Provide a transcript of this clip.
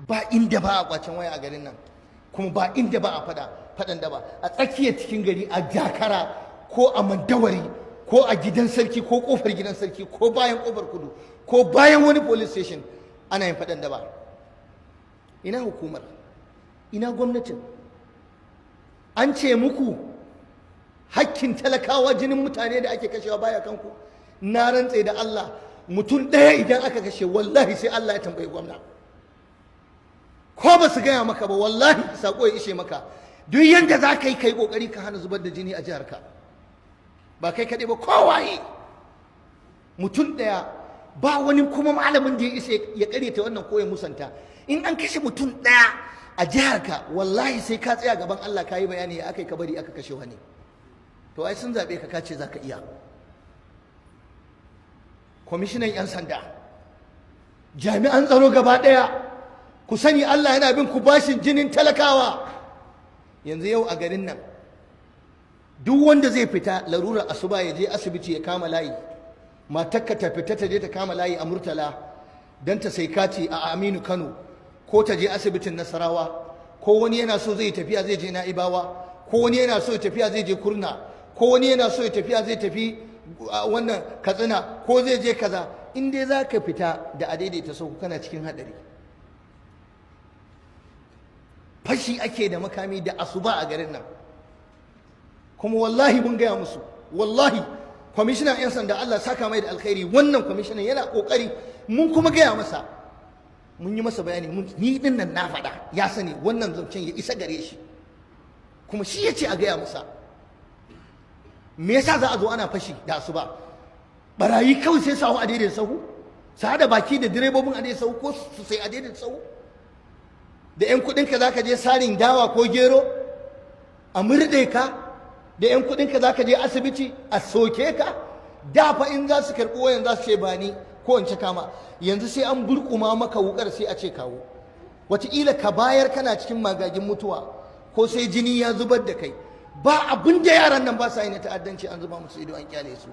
ba inda ba a kwacen waya a garin nan, kuma ba inda ba a faɗan da ba a tsakiyar cikin gari, a Jakara ko a Mandawari ko a gidan sarki ko kofar gidan sarki ko bayan kofar kudu ko bayan wani police station ana yin faɗan da ba. Ina hukumar, ina gwamnatin? An ce muku hakkin talakawa, jinin mutane da ake kashewa baya kanku. Na rantse da Allah, mutum ɗaya idan aka kashe wallahi sai Allah ya tambayi gwamna. Ko ba su gaya maka ba wallahi sako ya ishe maka. Duk yanda za ka yi kai kokari ka hana zubar da jini a jiharka, ba kai kaɗai ba, kowaye mutum ɗaya. Ba wani kuma malamin da ya isa ya karyata wannan ko ya musanta. In an kashe mutum ɗaya a jiharka wallahi sai ka tsaya gaban Allah ka yi bayani ya aka yi ka bari aka kashe wani. To ai sun zaɓe ka kace za ka iya. Kwamishinan 'yan sanda, jami'an tsaro gaba ɗaya, ku sani Allah yana bin ku bashin jinin talakawa. Yanzu yau a garin nan duk wanda zai fita larurar asuba ya je asibiti ya kama layi, matarka ta fita ta je ta kama layi a Murtala don ta sai kati a Aminu Kano, ko ta je asibitin Nasarawa, ko wani yana so zai tafiya zai je Na'ibawa, ko wani yana so ya tafiya zai je Kurna, ko wani yana so ya tafiya zai tafi wannan Katsina, ko zai je kaza. In dai za ka fita da a daidaita sauku kana cikin haɗari. Fashi ake da makami da asuba a garin nan, kuma wallahi mun gaya musu, wallahi kwamishinan 'yan sanda Allah saka mai da alkhairi, wannan kwamishinan yana kokari, mun kuma gaya masa, mun yi masa bayani, ni din nan na faɗa ya sani, wannan zancen ya isa gare shi, kuma shi ya ce a gaya masa. Me yasa za a zo ana fashi da asuba? Barayi kawai sai su hau a daidai sahu, su haɗa baki da direbobin a daidai sahu, ko su sai a daidai sahu. Da 'yan kuɗinka za ka je sarin dawa ko gero a murɗe ka, da 'yan kuɗinka za ka je asibiti a soke ka. Da fa in za su karɓi wayan za su ce ba ni ko in ci kama, yanzu sai an burkuma maka wukar sai a ce kawo. Wataƙila ka bayar kana cikin magagin mutuwa, ko sai jini ya zubar da kai. Ba abin da yaran nan ba sa yi na ta'addanci, an zuba musu ido an kyale su.